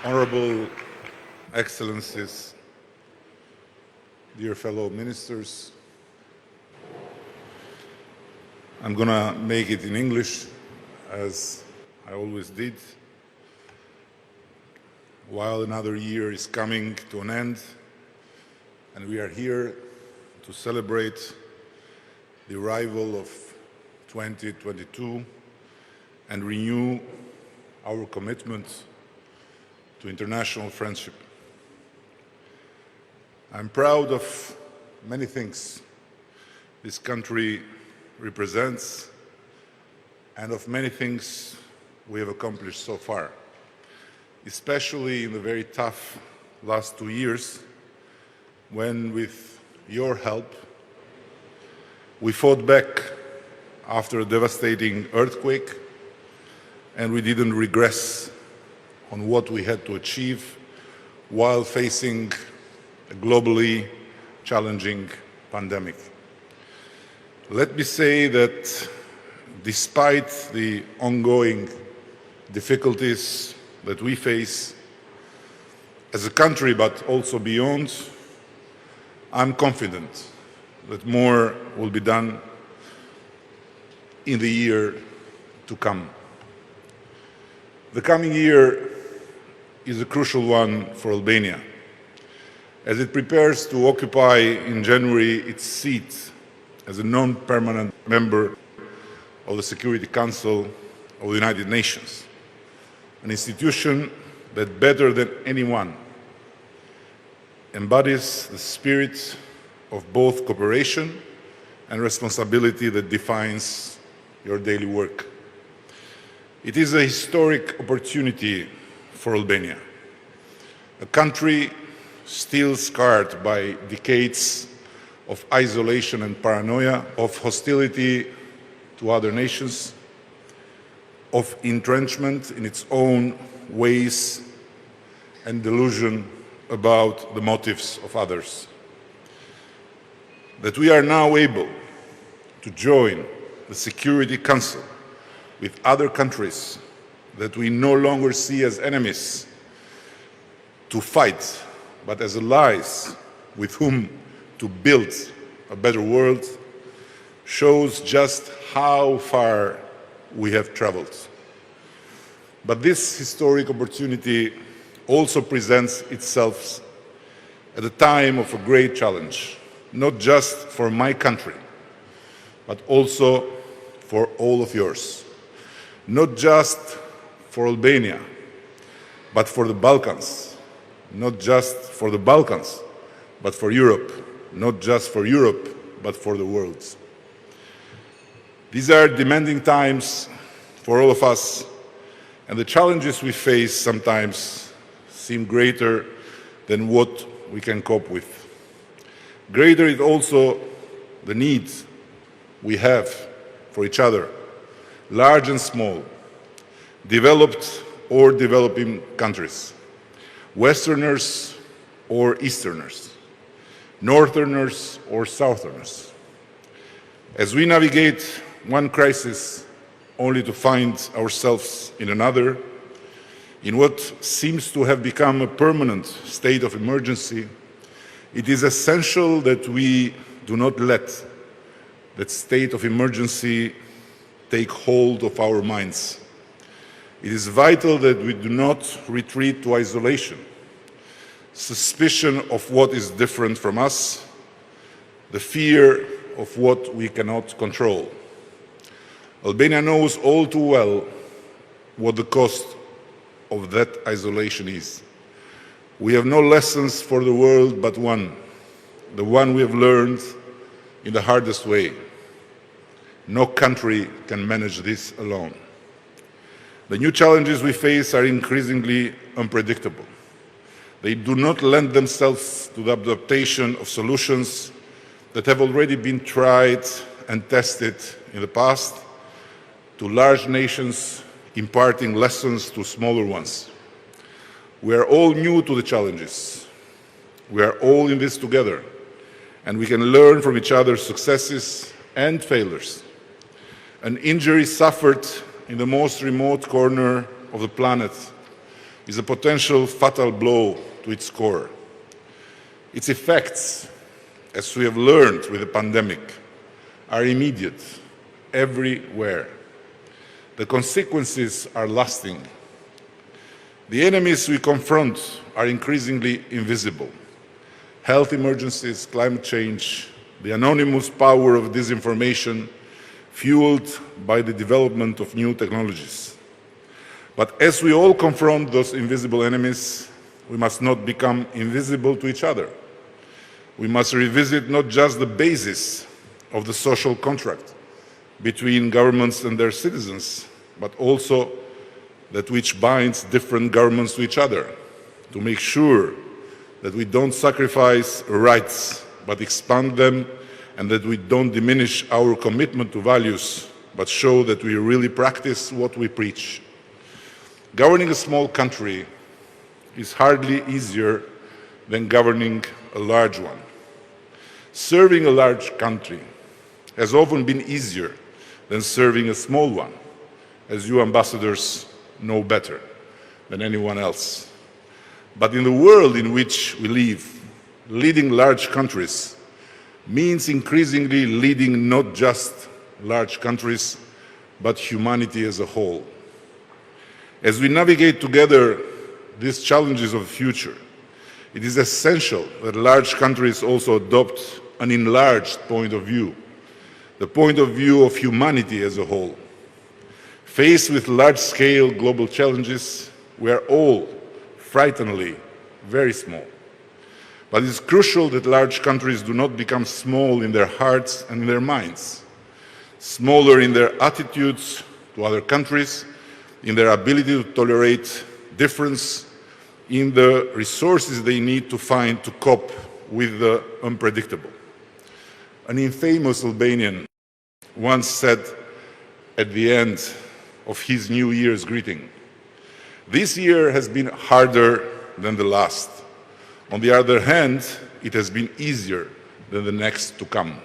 Honorable Excellencies, dear fellow ministers, I'm going to make it in English, as I always did. While another year is coming to an end, and we are here to celebrate the arrival of 2022 and renew our commitment to international friendship. I'm proud of many things this country represents and of many things we have accomplished so far, especially in the very tough last 2 years when, with your help, we fought back after a devastating earthquake and we didn't regress on what we had to achieve while facing a globally challenging pandemic. Let me say that despite the ongoing difficulties that we face as a country, but also beyond, I'm confident that more will be done in the year to come. The coming year is a crucial one for Albania, as it prepares to occupy in January its seat as a non-permanent member of the Security Council of the United Nations, an institution that better than anyone embodies the spirit of both cooperation and responsibility that defines your daily work. It is a historic opportunity for Albania, a country still scarred by decades of isolation and paranoia, of hostility to other nations, of entrenchment in its own ways and delusion about the motives of others. That we are now able to join the Security Council with other countries that we no longer see as enemies to fight, but as allies with whom to build a better world, shows just how far we have traveled. But this historic opportunity also presents itself at a time of a great challenge, not just for my country, but also for all of yours. Not just for Albania, but for the Balkans. Not just for the Balkans, but for Europe. Not just for Europe, but for the world. These are demanding times for all of us, and the challenges we face sometimes seem greater than what we can cope with. Greater is also the need we have for each other, large and small, developed or developing countries, Westerners or Easterners, Northerners or Southerners. As we navigate one crisis only to find ourselves in another, in what seems to have become a permanent state of emergency, it is essential that we do not let that state of emergency take hold of our minds. It is vital that we do not retreat to isolation, suspicion of what is different from us, the fear of what we cannot control. Albania knows all too well what the cost of that isolation is. We have no lessons for the world but one, the one we have learned in the hardest way. No country can manage this alone. The new challenges we face are increasingly unpredictable. They do not lend themselves to the adaptation of solutions that have already been tried and tested in the past, to large nations imparting lessons to smaller ones. We are all new to the challenges. We are all in this together, and we can learn from each other's successes and failures. An injury suffered in the most remote corner of the planet is a potential fatal blow to its core. Its effects, as we have learned with the pandemic, are immediate, everywhere. The consequences are lasting. The enemies we confront are increasingly invisible. Health emergencies, climate change, the anonymous power of disinformation, fueled by the development of new technologies. But as we all confront those invisible enemies, we must not become invisible to each other. We must revisit not just the basis of the social contract between governments and their citizens, but also that which binds different governments to each other, to make sure that we don't sacrifice rights, but expand them, and that we don't diminish our commitment to values, but show that we really practice what we preach. Governing a small country is hardly easier than governing a large one. Serving a large country has often been easier than serving a small one, as you ambassadors know better than anyone else. But in the world in which we live, leading large countries means increasingly leading not just large countries, but humanity as a whole. As we navigate together these challenges of the future, it is essential that large countries also adopt an enlarged point of view, the point of view of humanity as a whole. Faced with large-scale global challenges, we are all frighteningly very small. But it is crucial that large countries do not become small in their hearts and in their minds, smaller in their attitudes to other countries, in their ability to tolerate difference, in the resources they need to find to cope with the unpredictable. An infamous Albanian once said at the end of his New Year's greeting, "This year has been harder than the last. On the other hand, it has been easier than the next to come."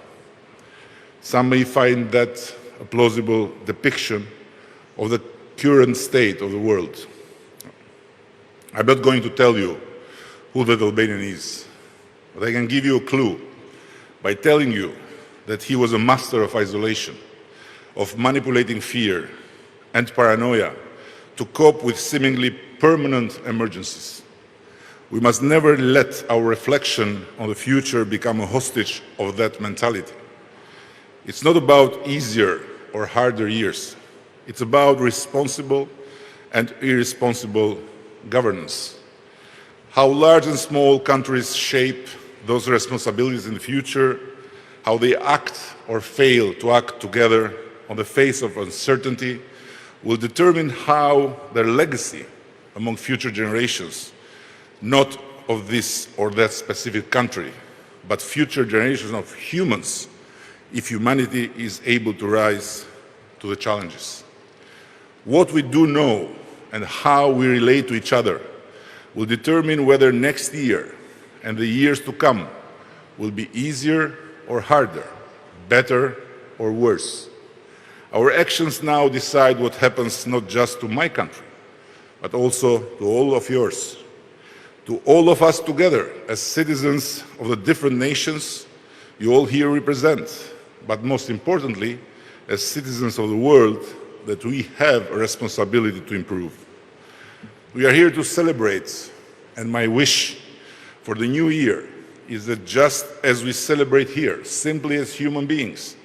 Some may find that a plausible depiction of the current state of the world. I'm not going to tell you who that Albanian is, but I can give you a clue by telling you that he was a master of isolation, of manipulating fear and paranoia to cope with seemingly permanent emergencies. We must never let our reflection on the future become a hostage of that mentality. It's not about easier or harder years. It's about responsible and irresponsible governance. How large and small countries shape those responsibilities in the future, how they act or fail to act together on the face of uncertainty, will determine how their legacy among future generations, not of this or that specific country, but future generations of humans, if humanity is able to rise to the challenges. What we do know and how we relate to each other will determine whether next year and the years to come will be easier or harder, better or worse. Our actions now decide what happens not just to my country, but also to all of yours, to all of us together as citizens of the different nations you all here represent, but most importantly, as citizens of the world that we have a responsibility to improve. We are here to celebrate, and my wish for the new year is that just as we celebrate here, simply as human beings,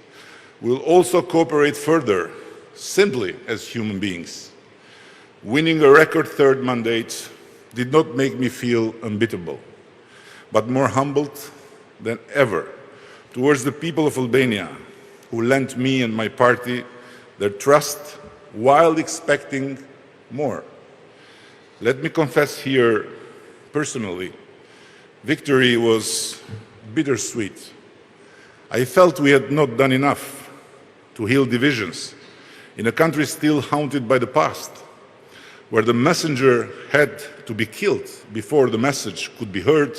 we'll also cooperate further, simply as human beings. Winning a record third mandate did not make me feel unbeatable, but more humbled than ever towards the people of Albania who lent me and my party their trust while expecting more. Let me confess here personally, victory was bittersweet. I felt we had not done enough to heal divisions in a country still haunted by the past, where the messenger had to be killed before the message could be heard,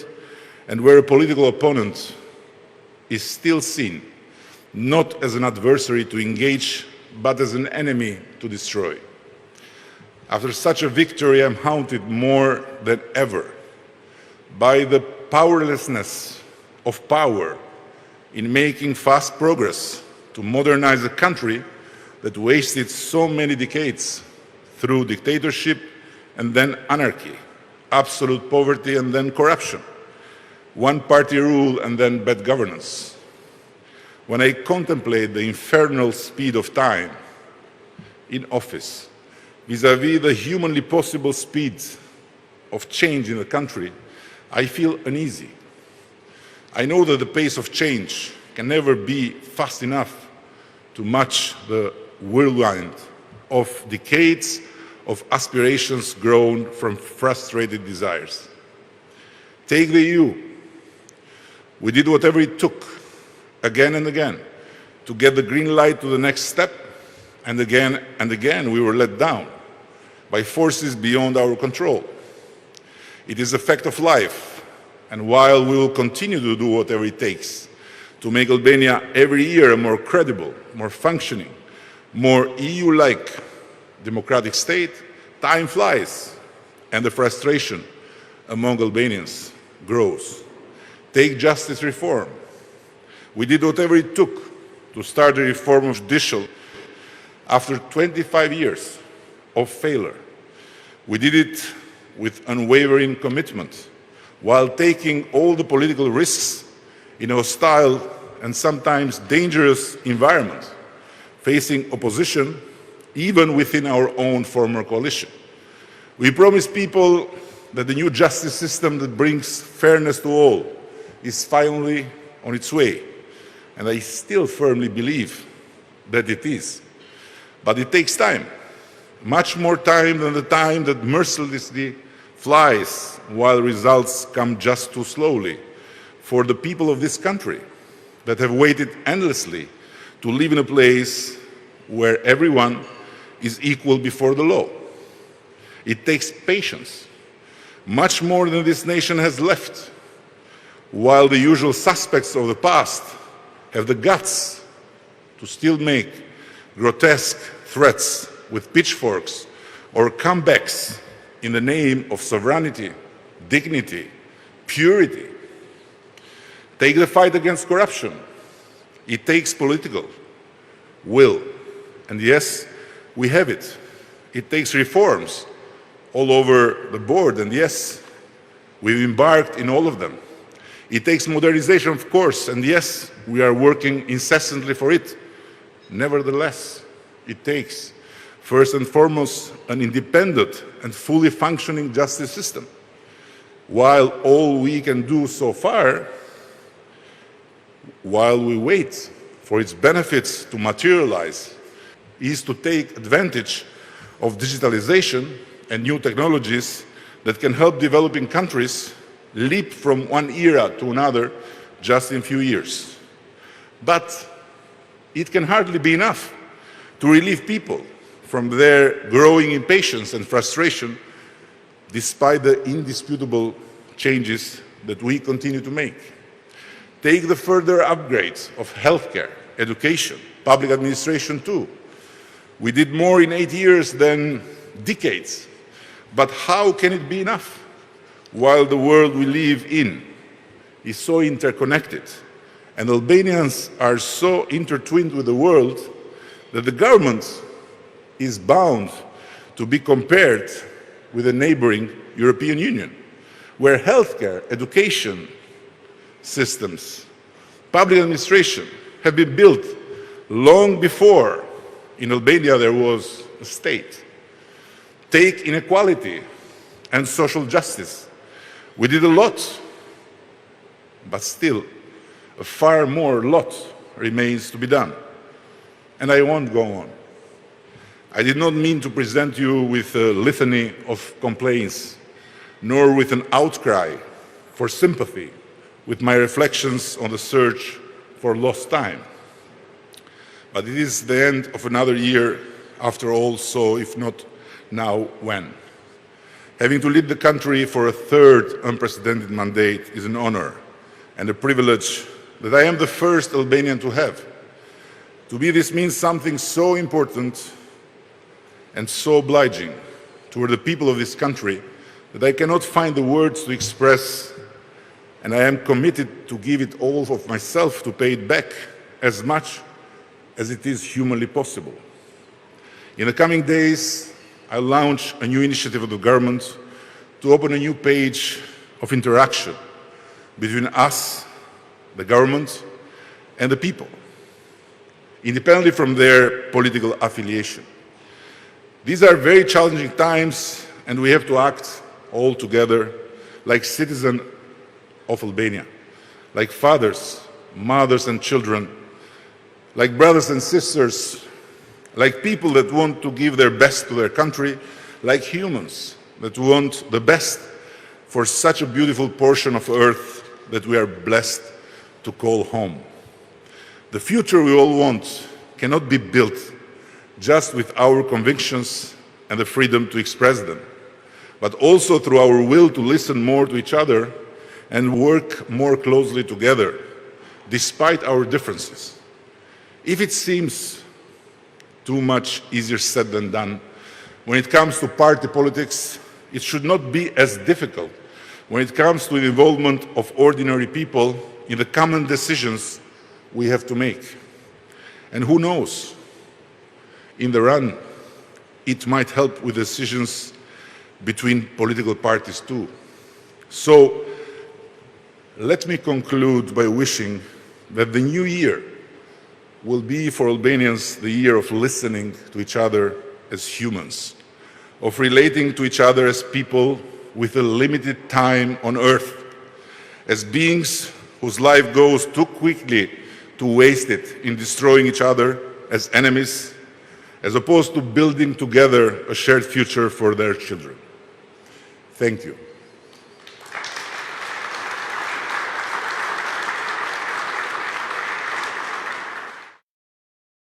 and where a political opponent is still seen not as an adversary to engage, but as an enemy to destroy. After such a victory, I'm haunted more than ever by the powerlessness of power in making fast progress to modernize a country that wasted so many decades through dictatorship and then anarchy, absolute poverty and then corruption, one-party rule and then bad governance. When I contemplate the infernal speed of time in office vis-à-vis the humanly possible speed of change in the country, I feel uneasy. I know that the pace of change can never be fast enough to match the whirlwind of decades of aspirations grown from frustrated desires. Take the EU. We did whatever it took, again and again, to get the green light to the next step, and again we were let down by forces beyond our control. It is a fact of life, and while we will continue to do whatever it takes to make Albania every year a more credible, more functioning, more EU-like democratic state, time flies and the frustration among Albanians grows. Take justice reform. We did whatever it took to start the reform of judicial after 25 years of failure. We did it with unwavering commitment while taking all the political risks in a hostile and sometimes dangerous environment, facing opposition even within our own former coalition. We promised people that the new justice system that brings fairness to all is finally on its way, and I still firmly believe that it is. But it takes time, much more time than the time that mercilessly flies while results come just too slowly for the people of this country that have waited endlessly to live in a place where everyone is equal before the law. It takes patience, much more than this nation has left, while the usual suspects of the past have the guts to still make grotesque threats with pitchforks or comebacks in the name of sovereignty, dignity, purity. Take the fight against corruption. It takes political will. And yes, we have it. It takes reforms all over the board. And yes, we've embarked in all of them. It takes modernization, of course. And yes, we are working incessantly for it. Nevertheless, it takes, first and foremost, an independent and fully functioning justice system. While all we can do so far, while we wait for its benefits to materialize, is to take advantage of digitalization and new technologies that can help developing countries leap from one era to another just in a few years. But it can hardly be enough to relieve people from their growing impatience and frustration, despite the indisputable changes that we continue to make. Take the further upgrades of healthcare, education, public administration too. We did more in 8 years than decades. But how can it be enough while the world we live in is so interconnected and Albanians are so intertwined with the world that the government is bound to be compared with the neighboring European Union, where healthcare, education systems, public administration have been built long before in Albania there was a state. Take inequality and social justice. We did a lot, but still a far more lot remains to be done. And I won't go on. I did not mean to present you with a litany of complaints, nor with an outcry for sympathy with my reflections on the search for lost time. But it is the end of another year after all, so if not now, when? Having to lead the country for a third unprecedented mandate is an honor and a privilege that I am the first Albanian to have. To me, this means something so important and so obliging toward the people of this country that I cannot find the words to express, and I am committed to give it all of myself to pay it back as much as it is humanly possible. In the coming days, I'll launch a new initiative of the government to open a new page of interaction between us, the government, and the people, independently from their political affiliation. These are very challenging times, and we have to act all together like citizens of Albania, like fathers, mothers, and children, like brothers and sisters, like people that want to give their best to their country, like humans that want the best for such a beautiful portion of earth that we are blessed to call home. The future we all want cannot be built just with our convictions and the freedom to express them, but also through our will to listen more to each other and work more closely together, despite our differences. If it seems too much easier said than done, when it comes to party politics, it should not be as difficult when it comes to the involvement of ordinary people in the common decisions we have to make. And who knows, in the run, it might help with decisions between political parties too. So, let me conclude by wishing that the new year will be for Albanians the year of listening to each other as humans, of relating to each other as people with a limited time on earth, as beings whose life goes too quickly to waste it in destroying each other as enemies, as opposed to building together a shared future for their children. Thank you.